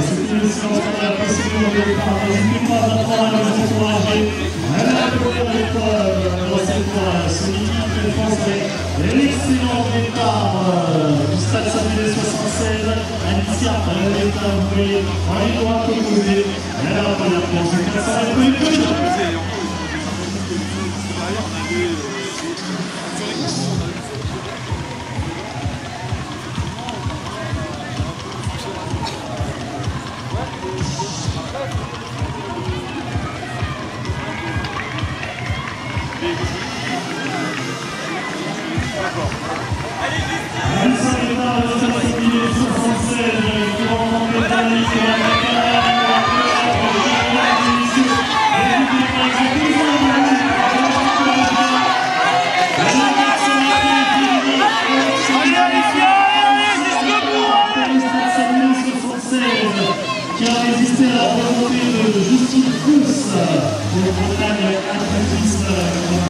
C'était le silence qu'on a possible de départ. N'hésitez pas maintenant à nous encourager. À la première épreuve dans cette solide français. L'excellent départ du stade Saint-Denis 76. Alicia, vous voyez, en ligne droite opposée. Et à la première course, 400 mètres. Qui a résisté à la volonté de Justine Pousse pour le Bretagne athlétisme.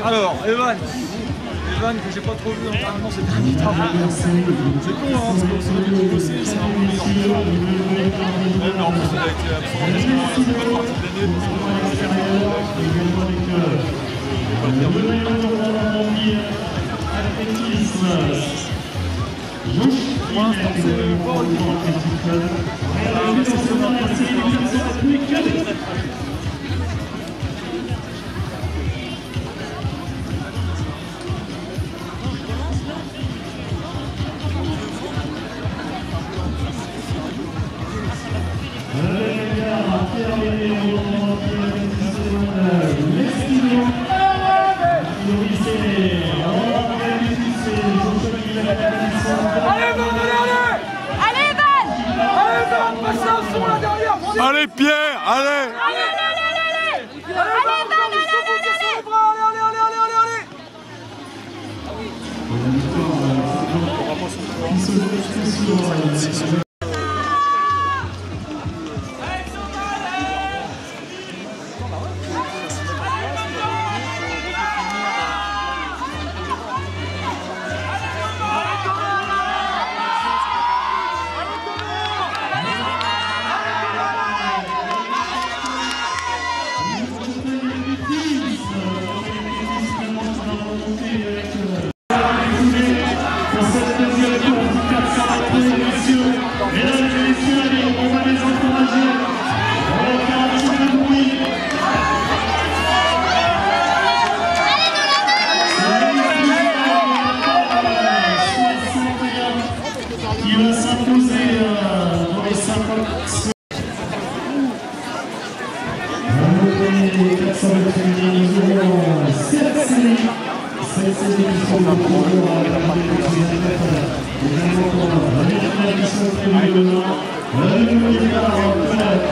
Alors, Evan que j'ai pas trop vu normalement c'est derniers temps. C'est con hein, parce qu'on s'est dit bosser, c'est un peu meilleur. Même en plus il a été absent quasiment la seconde partie de l'année parce qu'on a pour l'instant c'est pas Allez Pierre, allez! Il va s'imposer dans les 50. Les 400 mètres féminines, nous aurons 7 séries. 7 séries qui sont de concours à la partie de la mission féminine. Le nouveau départ,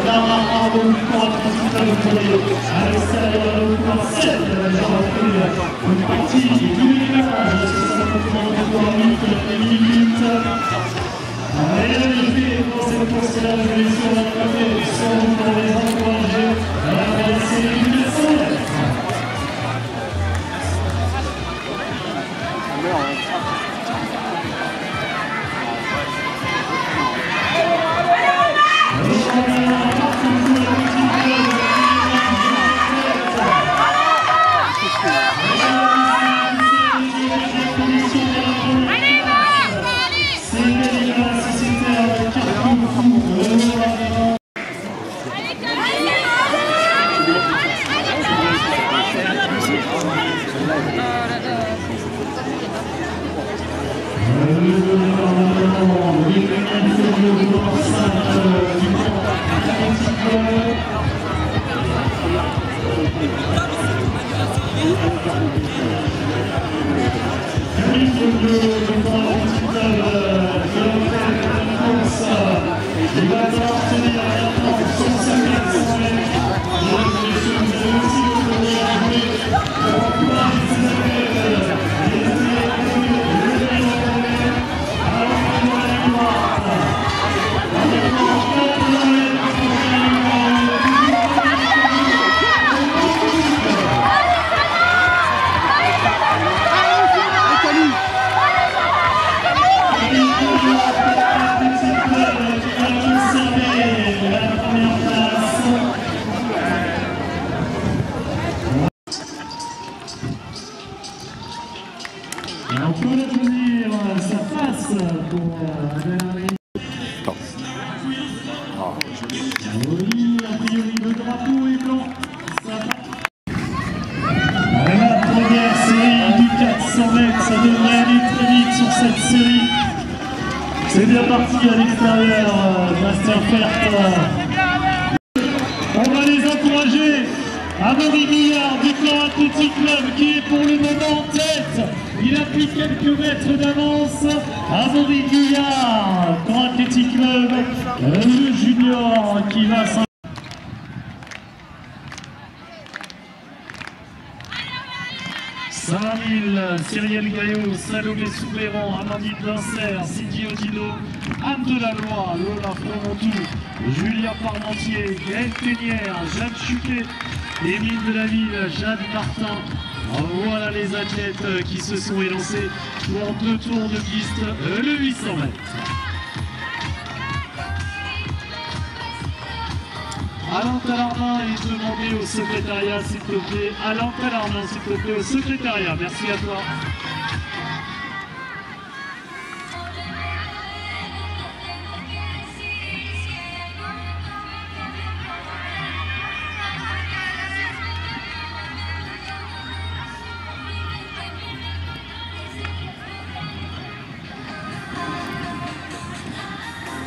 Clara Arnaud, à l'extérieur, le point 7 de la gendarmerie. Une partie du village, c'est ça le minutes. Allez, dans cette course-là, je vais sur la côté, sans pour les encourager à la série du 400 mètres. Allez, va! Il va falloir tenir maintenant sur sa place. On peut l'applaudir sa face pour Adèle. Oui, a priori le drapeau est blanc. La première série du 400 mètres, ça devrait aller très vite sur cette série. C'est bien parti à l'extérieur, Bastien Fert. On va les encourager. Amaury Guillard du Camp Athlétique Club qui est pour le moment en tête. Il a pris quelques mètres d'avance. Amaury Guillard, Camp Athlétique Club, le junior qui va s'en... Saint-Mille, Cyrielle Gaillot, Salomé Soubéran, Amandine Danser, Sidi Odino, Anne Delaloi, Lola Fromontou, Julia Parmentier, Gaëlle Ténière, Jeanne Chuquet, Émile Delaville, Jeanne Martin. Voilà les athlètes qui se sont élancés pour 2 tours de piste, le 800 mètres. Alain Talarmin est demandé au secrétariat, s'il te plaît. Alain Talarmin, s'il te plaît, au secrétariat. Merci à toi.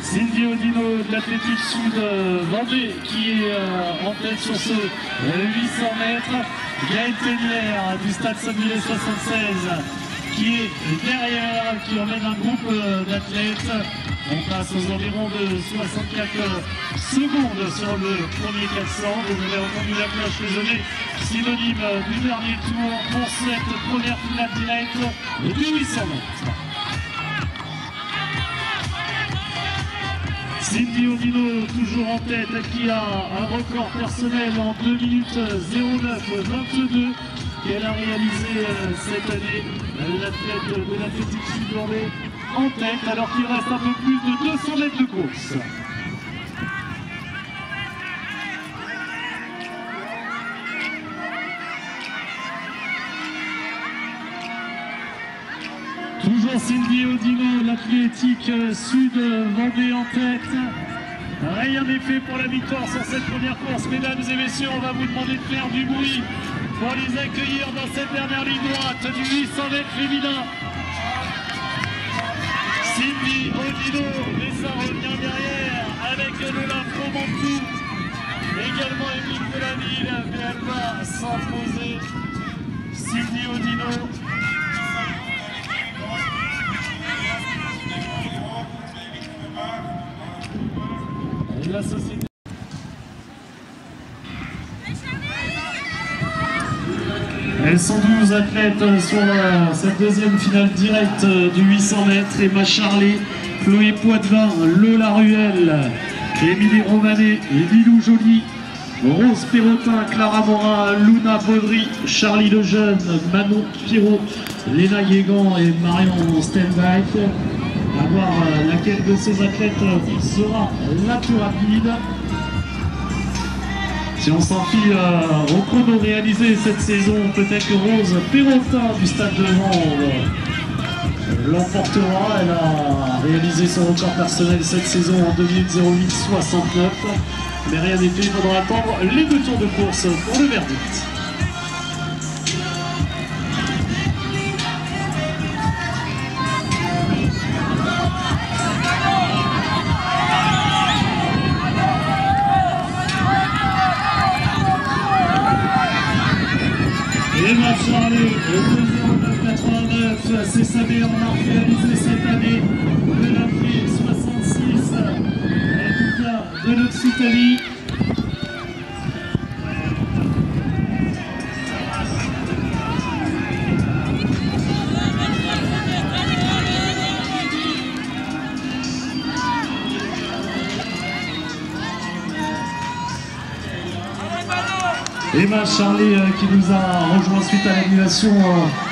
Cindy Odino de l'Athlétique Sud Vendée qui est en tête sur ce 800 mètres. Gaëlle Ténière du Stade Saint-Mihiel 76 qui est derrière, qui emmène un groupe d'athlètes. On passe aux environs de 64 secondes sur le premier 400. Vous avez entendu la cloche résonner, synonyme du dernier tour pour cette première finale directe du 800 mètres. Cindy Odino toujours en tête, qui a un record personnel en 2 minutes 09-22 qu'elle a réalisé cette année. L'athlète de l'Athlétique Sud Vendée en tête alors qu'il reste un peu plus de 200 mètres de course. Toujours Cindy Odino, l'Athlétique Sud Vendée en tête. Rien n'est fait pour la victoire sur cette première course. Mesdames et messieurs, on va vous demander de faire du bruit pour les accueillir dans cette dernière ligne droite du 800 mètres féminin. Cindy Odino, mais ça revient derrière avec Lola Fromontou. Également Émile Delaville, mais elle va s'imposer. Cindy Odino. La société. Elles sont 12 athlètes sur cette deuxième finale directe du 800 mètres. Emma Charlet, Chloé Poitvin, Lola Ruel, Émilie Romanet, Lilou Joly, Rose Perrotin, Clara Morin, Luna Baudry, Charlie Lejeune, Manon Pirot, Léna Guégan et Marion Stenbach. À voir laquelle de ces athlètes sera la plus rapide. Si on s'en fie au chrono réalisé cette saison, peut-être que Rose Perrotin du Stade de Vanves l'emportera. Elle a réalisé son record personnel cette saison en 2 minutes 08-69. Mais rien n'est fait, il faudra attendre les 2 tours de course pour le verdict. Emma Charlet, 2,89, c'est sa meilleure marque réalisé cette année de l'Athlée 66 de l'Occitanie. Emma Charlet qui nous a rejoint suite à l'annulation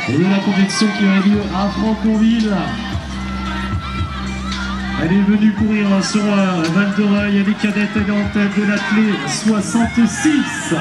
de la compétition qui aurait lieu à Franconville. Elle est venue courir sur Val d'Oreuil, elle est cadette, elle est en tête de l'Athlée 66.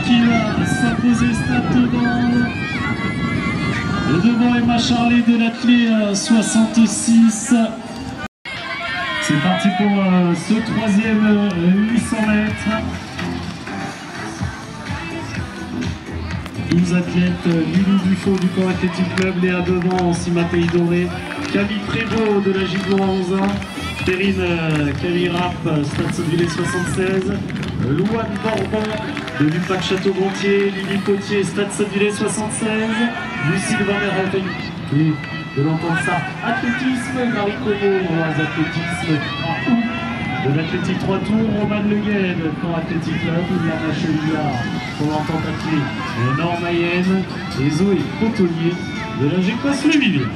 Qui va s'imposer stade devant Emma Charlet de l'Athlée 66. C'est parti pour ce troisième 800 mètres. 12 athlètes, Lilou Dufaux du Camp Athlétique Club, Léa Devant, Simatei Doré, Camille Prévost de la Gilles-Laurensin, Perrine Calirap, Stade Sottevillers 76, Louane Bourbon de l'UPAC Château-Gontier, Lily Potier, Stade Sottevillers 76, Lucille Vanderhoeven, de l'entendre ça, athlétisme, Marie Como, athlétisme, de l'athlétique 3 tours, Romane Leguet, de Camp Athlétique Club, Lana Chevillard, pour l'entente athlée, Nord Mayenne, et Zoé Cotonnier, de la GECOS Le Vivier.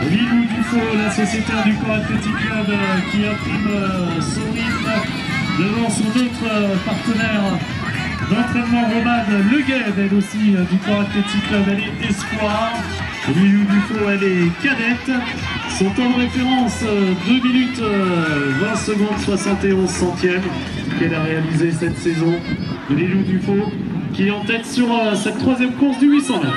Lilou Dufaux, la sociétaire du Camp Athlétique Club qui imprime son rythme devant son autre partenaire d'entraînement, Romane Leguet, elle aussi du Camp Athlétique Club, elle est espoir. Lilou Dufaux, elle est cadette. Son temps de référence 2 minutes 20 secondes 71 centièmes qu'elle a réalisé cette saison. Lilou Dufaux qui est en tête sur cette troisième course du 800 mètres.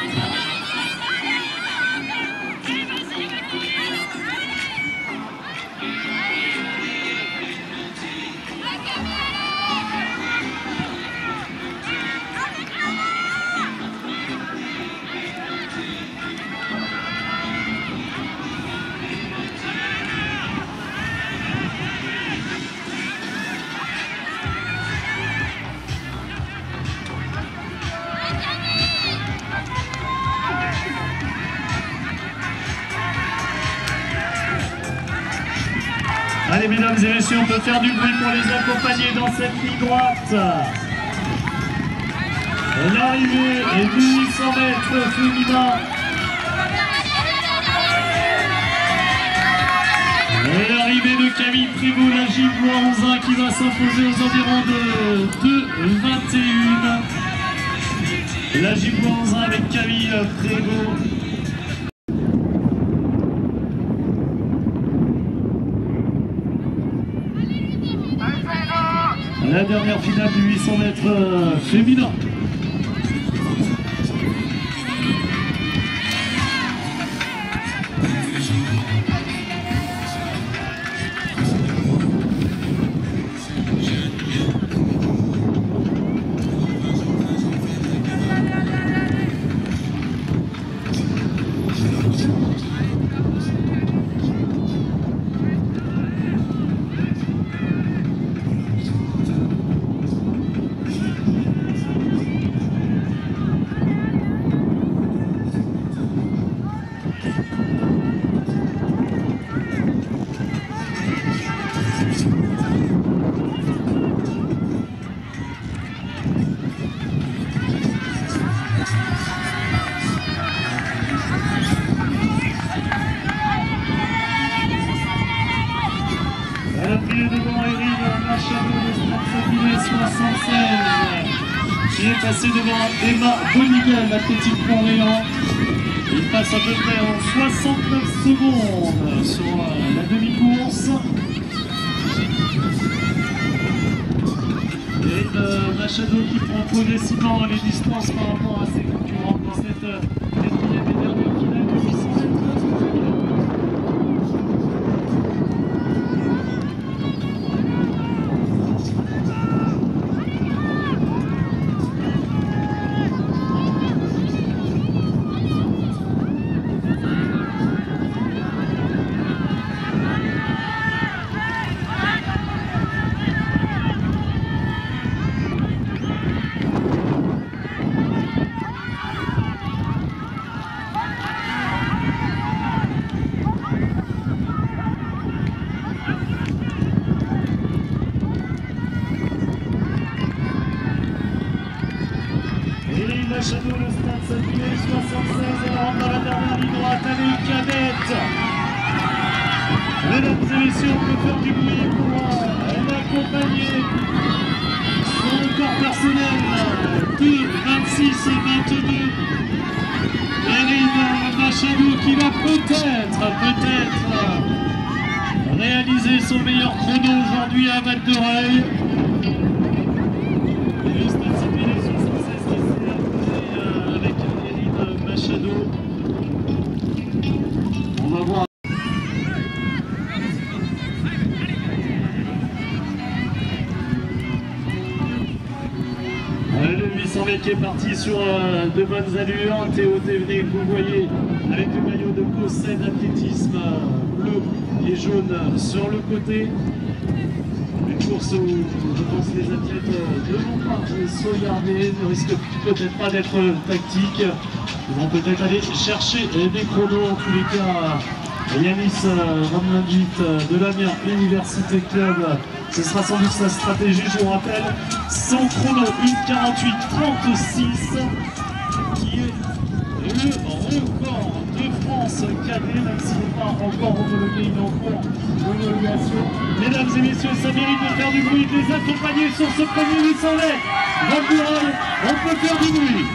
Allez mesdames et messieurs, on peut faire du bruit pour les accompagner dans cette ligne droite. L'arrivée est du 800 mètres féminin. Et l'arrivée de Camille Prévost, la Gilles-Laurensin qui va s'imposer aux environs de 2,21. La Gilles-Laurensin avec Camille Prévost. La dernière finale du 800 mètres féminin. Qui est passé devant Emma Boniguel, l'Athlétique Orléans. Et passe à peu près en 69 secondes sur la demi-course. Et Machado qui prend progressivement les distances par rapport à ses concurrents dans cette quatrième et dernière finale de 800 mètres. Machado, le stade s'appuie, 76, alors dans la dernière ligne droite, allez, cadette. Mesdames et messieurs, on peut faire du bruit pour accompagner son record personnel de 26 et 22. Erin Machado qui va peut-être réaliser son meilleur chrono aujourd'hui à Val-de-Reuil. Le stade s'appuie, les 76 avec Erin Machado. On va voir. Le 800 mètres qui est parti sur de bonnes allures. Théo Thévenet, que vous voyez avec le maillot de Cosset Athlétisme bleu et jaune sur le côté. Une course où je pense que les athlètes ne vont pas se regarder, ne risquent peut-être pas d'être tactiques. Ils vont peut-être aller chercher des chronos. En tous les cas, Yanis Ramlandit de l'Amiens Université Club, ce sera sans doute sa stratégie. Je vous rappelle, son chrono 1:48:36 qui est le record de France cadet, même s'il n'est pas encore homologué, il est en cours d'homologation. Mesdames et messieurs, ça mérite de faire du bruit, de les accompagner sur ce premier 800 mètres. Val-de-Reuil, on peut faire du bruit.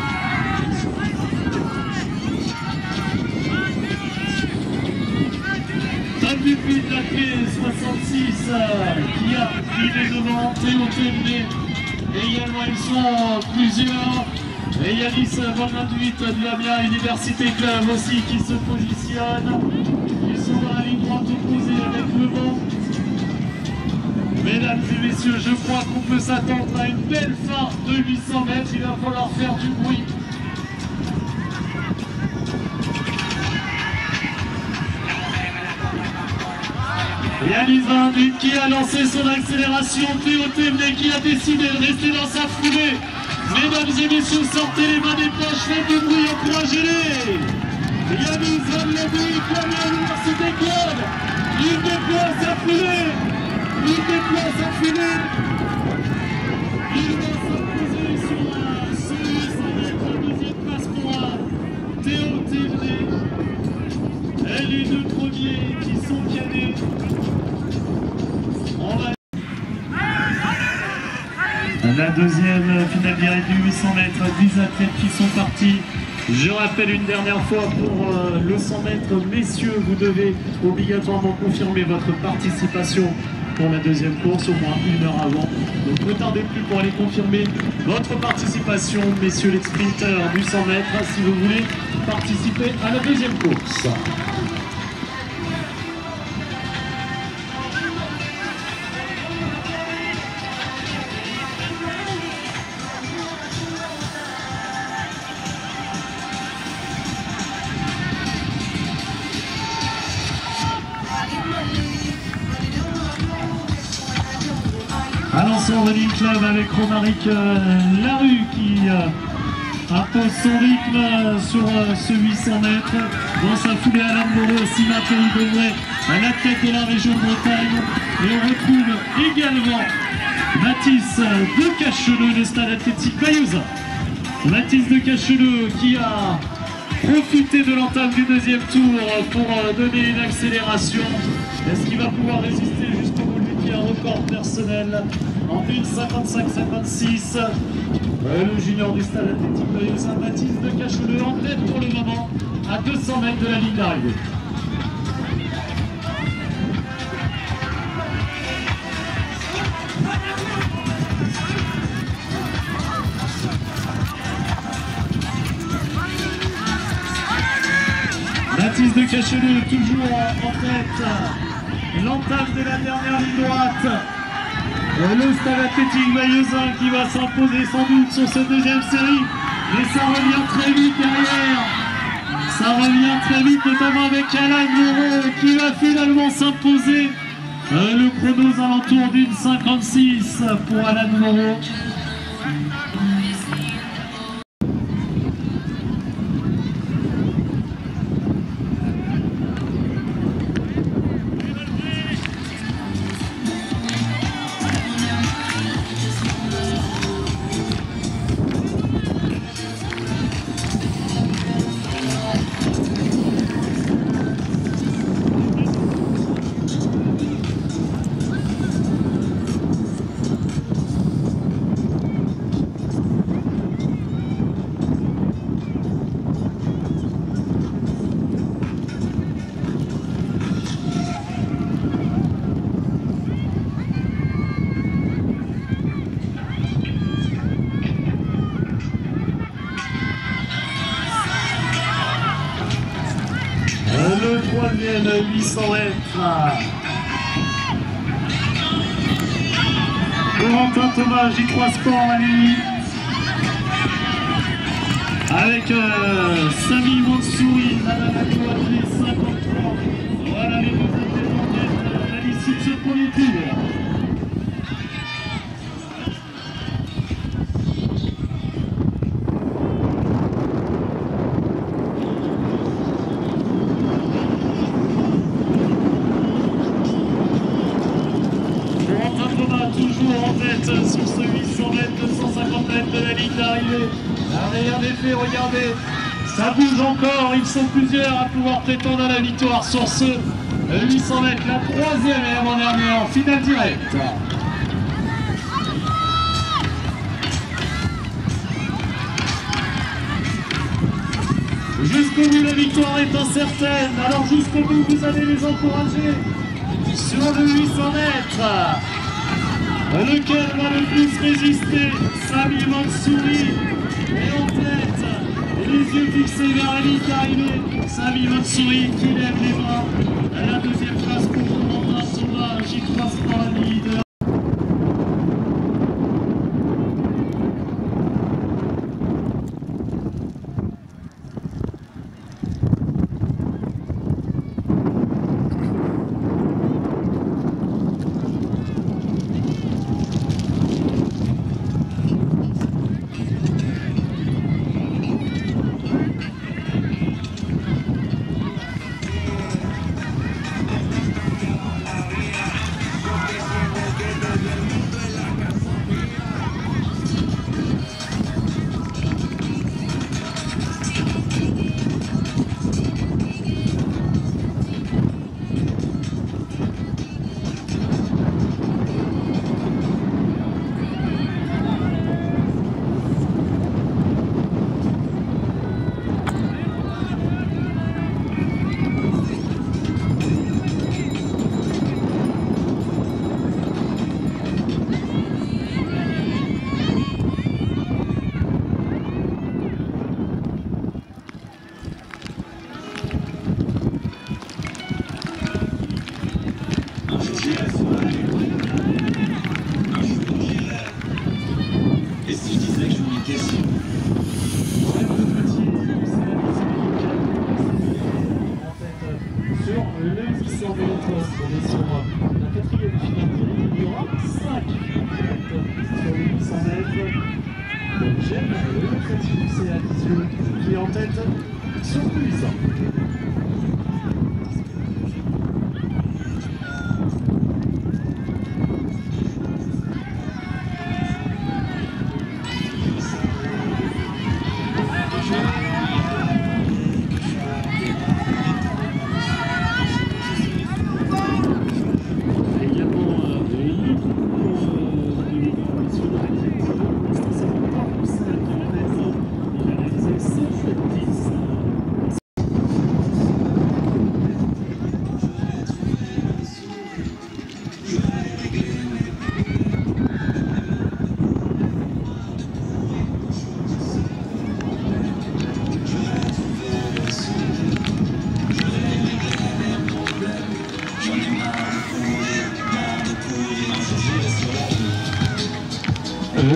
Dupuis de la clé 66 qui a filé devant, Théo Thévenet également, ils sont plusieurs, et Yanis Ramlandit de l'Amiens Université Club aussi qui se positionne. Ils sont dans la ligne droite opposée avec le vent. Mesdames et messieurs, je crois qu'on peut s'attendre à une belle fin de 800 mètres, il va falloir faire du bruit. Yanis Ramlandit qui a lancé son accélération, Théo Thévenet qui a décidé de rester dans sa foulée. Mesdames et messieurs, sortez les mains des poches, faites du bruit, encouragez-les. Yanis Ramlandit, comme l'Université Club, il déploie sa foulée, il déploie sa foulée. Il va s'imposer sur ce 800 mètres, deuxième place pour Théo Thévenet. Et les deux premiers qui sont cadets. La deuxième finale directe du 800 mètres, 10 athlètes qui sont partis. Je rappelle une dernière fois pour le 100 mètres, messieurs, vous devez obligatoirement confirmer votre participation pour la deuxième course, au moins 1 heure avant. Donc ne tardez plus pour aller confirmer votre participation, messieurs les sprinteurs du 100 mètres, si vous voulez participer à la deuxième course. Alençon Running Club avec Romaric Larue qui impose son rythme sur ce 800 mètres. Dans sa foulée, Alain Moreau, Sima Pays-Beauvais à la tête de la région de Bretagne. Et on retrouve également Mathis de Cacheleux, le stade athlétique Bayouza. Mathis de Cacheleux qui a profité de l'entame du deuxième tour pour donner une accélération. Est-ce qu'il va pouvoir résister jusqu'au bout? Un record personnel en 1:55:56. Le junior du stade athlétique Bayouza, Mathis de Cacheleux en tête pour le moment. à 200 mètres de la ligne d'arrivée. Mathis de Cacheleux toujours en tête. L'entame de la dernière ligne droite. Le Stade Athlétique Maillezin qui va s'imposer sans doute sur cette deuxième série. Mais ça revient très vite derrière. Ça revient très vite, notamment avec Alain Moreau qui va finalement s'imposer. Le chrono aux alentours d'une 56 pour Alain Moreau. Le troisième 800 mètres. Corentin Thomas, J3 Sport à l'élite. Avec Samy Mansouri, la 53. Voilà les deux athlètes en tête à l'issue de ce premier tour. Toujours en tête sur ce 800 mètres, 250 mètres de la ligne d'arrivée. Rien n'est fait, regardez, ça bouge encore, ils sont plusieurs à pouvoir prétendre à la victoire sur ce 800 mètres, la troisième et avant-dernière en finale directe. Jusqu'au bout, la victoire est incertaine, alors jusqu'au bout, vous allez les encourager sur le 800 mètres. Lequel va le plus résister? Samy Mansouri est en tête, et les yeux fixés vers la ligne d'arrivée. Samy Mansouri qui lève les bras à la deuxième place pour Corentin Thomas, J3 Sport leader. Et si je disais que je vous mettais sur... Sur le 800 mètres, on est sur la quatrième finale, il y aura 5 sur le 800 mètres. J'aime le Créatif, c'est à Lisieux qui est en tête sur le 800.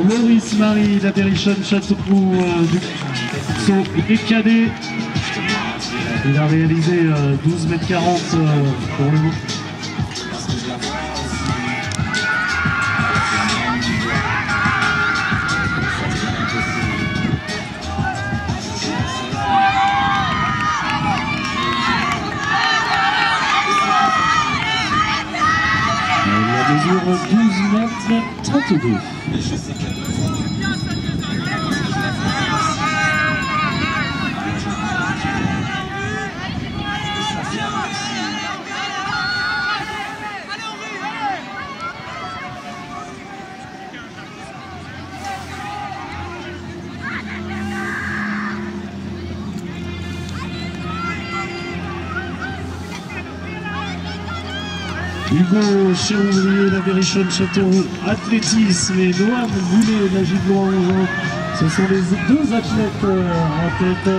Loris Marie d'Apparition Châteauroux du saut cadet. Il a réalisé 12,40 m pour le moment. Il mesure 12,32 m. Hugo Chérouvrier, l'Apparition Châteauroux, athlétisme, et Noam Boulet, la Giblois-Angevin. Ce sont les deux athlètes en tête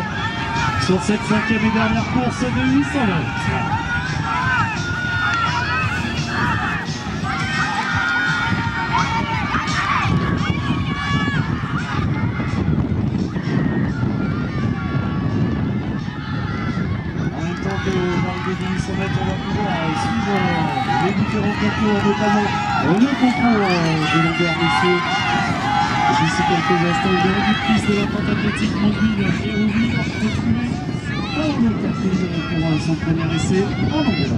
sur cette 5e et dernière course de 800 mètres. En même temps que dans le début du 100 mètres, on va pouvoir suivre les différents concours, notamment le concours de longueur messieurs. D'ici quelques instants, il y aura une piste de la pente athlétique mobile et Rouville retrouvée dans le café pour son premier essai en longueur.